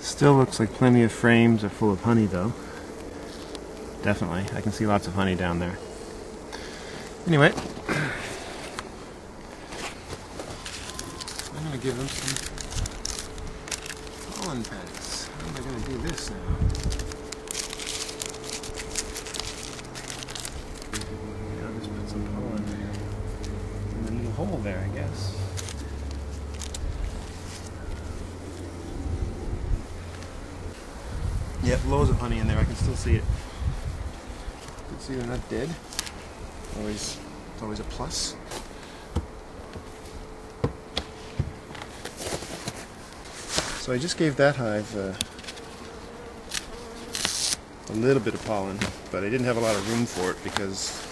Still looks like plenty of frames are full of honey though. Definitely. I can see lots of honey down there. Anyway, I'm going to give them some pollen pads. How am I going to do this now? I'll just put some pollen in the little hole there, I guess. Yep, loads of honey in there. I can still see it. You can see they're not dead. It's always a plus. So I just gave that hive a little bit of pollen, but I didn't have a lot of room for it because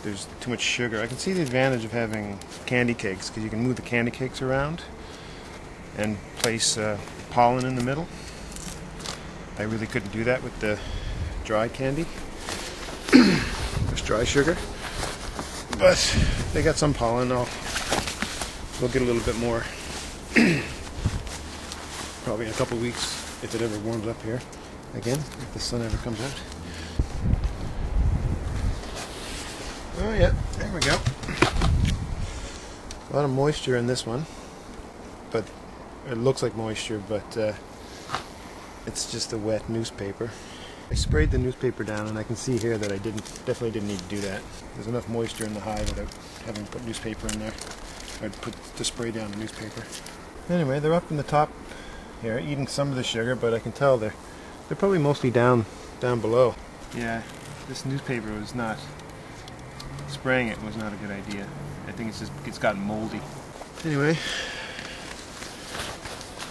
there's too much sugar. I can see the advantage of having candy cakes because you can move the candy cakes around and place pollen in the middle. I really couldn't do that with the dry candy. There's dry sugar. But they got some pollen. We'll get a little bit more probably in a couple weeks if it ever warms up here again, if the sun ever comes out. Oh yeah, there we go. A lot of moisture in this one, but it looks like moisture, but it's just a wet newspaper. I sprayed the newspaper down, and I can see here that I definitely didn't need to do that. There's enough moisture in the hive without having to put newspaper in there, or to spray down the newspaper. Anyway, they're up in the top here, eating some of the sugar, but I can tell they're probably mostly down below. Yeah, this newspaper was not spraying it was not a good idea. I think it's gotten moldy. Anyway,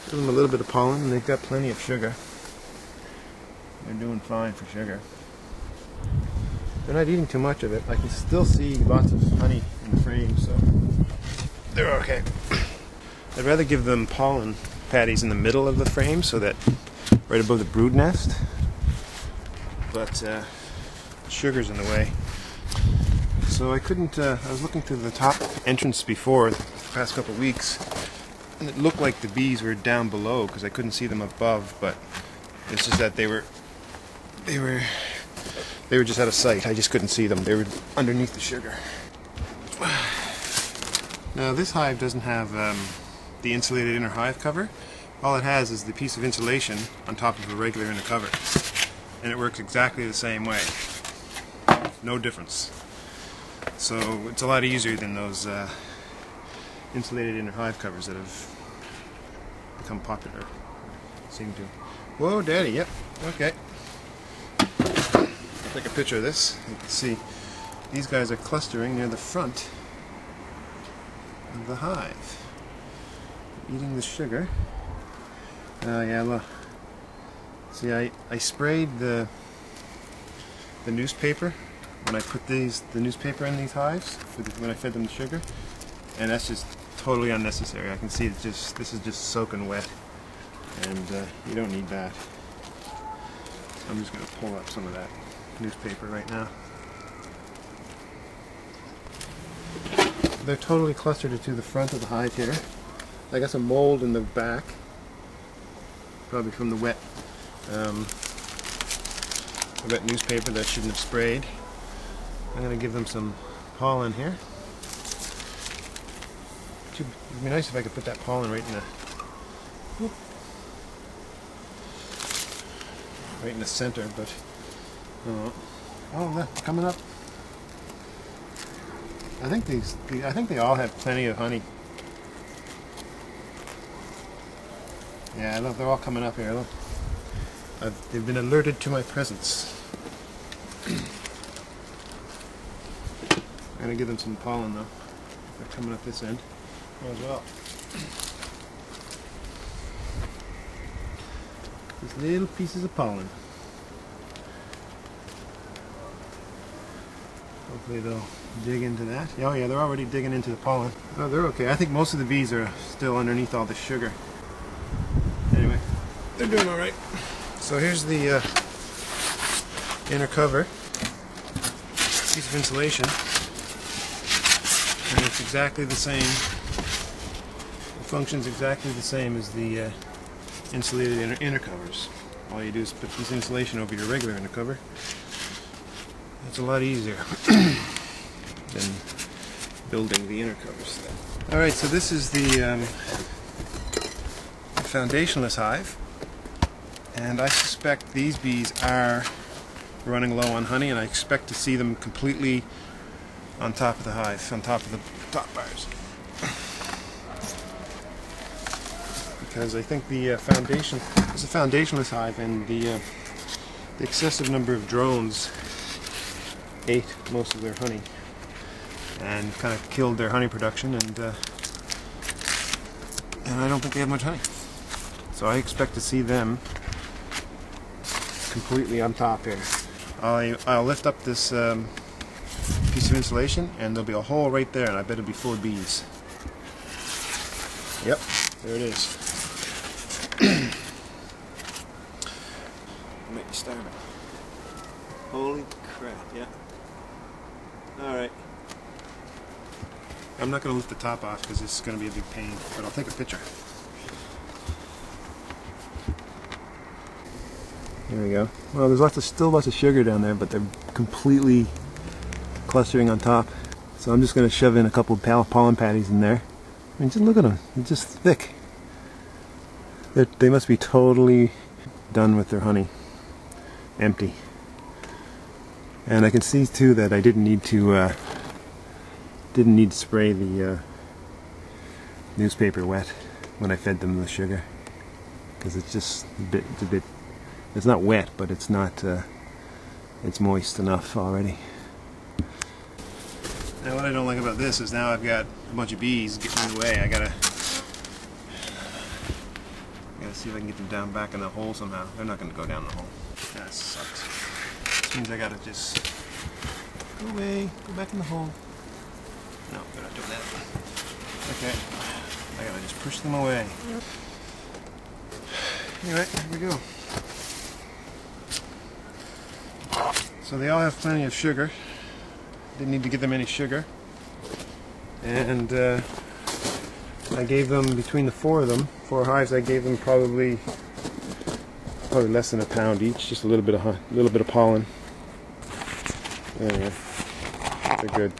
give them a little bit of pollen, and they've got plenty of sugar. They're doing fine for sugar. They're not eating too much of it. I can still see lots of honey in the frame, so they're okay. I'd rather give them pollen patties in the middle of the frame, so that right above the brood nest. But sugar's in the way. So I couldn't, I was looking through the top entrance before, the past couple of weeks, and it looked like the bees were down below because I couldn't see them above, but it's just that they were just out of sight. I just couldn't see them. They were underneath the sugar. Now this hive doesn't have the insulated inner hive cover. All it has is the piece of insulation on top of a regular inner cover. And it works exactly the same way. No difference. So it's a lot easier than those insulated inner hive covers that have become popular. Seem to. Whoa, Daddy, yep, okay. I'll take a picture of this. You can see these guys are clustering near the front of the hive, eating the sugar. Oh yeah, look. See, I sprayed the newspaper when I put the newspaper in these hives when I fed them the sugar, and that's just totally unnecessary. I can see this is just soaking wet, and you don't need that. I'm just going to pull up some of that newspaper right now. They're totally clustered to the front of the hive here. I got some mold in the back, probably from the wet newspaper that I shouldn't have sprayed. I'm going to give them some pollen here. It would be nice if I could put that pollen right in the center, but oh, look, coming up. I think they all have plenty of honey. Yeah, look, they're all coming up here. Look, they've been alerted to my presence. I'm gonna give them some pollen though. They're coming up this end as well. Just little pieces of pollen. Hopefully they'll dig into that. Oh yeah, they're already digging into the pollen. Oh, they're okay. I think most of the bees are still underneath all the sugar. Anyway, they're doing all right. So here's the inner cover, piece of insulation, and it's exactly the same. It functions exactly the same as the insulated inner covers. All you do is put this insulation over your regular inner cover. It's a lot easier than building the inner covers. Alright, so this is the foundationless hive, and I suspect these bees are running low on honey, and I expect to see them completely on top of the hive, on top of the top bars. Because I think the foundation is a foundationless hive, and the excessive number of drones ate most of their honey and kind of killed their honey production, and I don't think they have much honey. So I expect to see them completely on top here. I'll lift up this piece of insulation, and there'll be a hole right there, and I bet it'll be full of bees. Yep, there it is. Make you starve it. Holy crap, yeah. Alright. I'm not going to lift the top off because this is going to be a big pain, but I'll take a picture. There we go. Well, there's still lots of sugar down there, but they're completely clustering on top. So I'm just going to shove in a couple of pollen patties in there. I mean, just look at them. They're just thick. They must be totally done with their honey. Empty. And I can see too that I didn't need to spray the newspaper wet when I fed them the sugar, because it's just a bit. It's not wet, but it's not. It's moist enough already. Now, what I don't like about this is now I've got a bunch of bees getting in the way. I gotta see if I can get them down back in the hole somehow. They're not going to go down the hole. That sucks. Which means I gotta just go away, go back in the hole. No, they're not doing that. Okay, I gotta just push them away. Anyway, here we go. So they all have plenty of sugar. Didn't need to give them any sugar. And I gave them, between the four hives, I gave them probably less than a pound each, just a little bit of pollen. Anyway, they're good.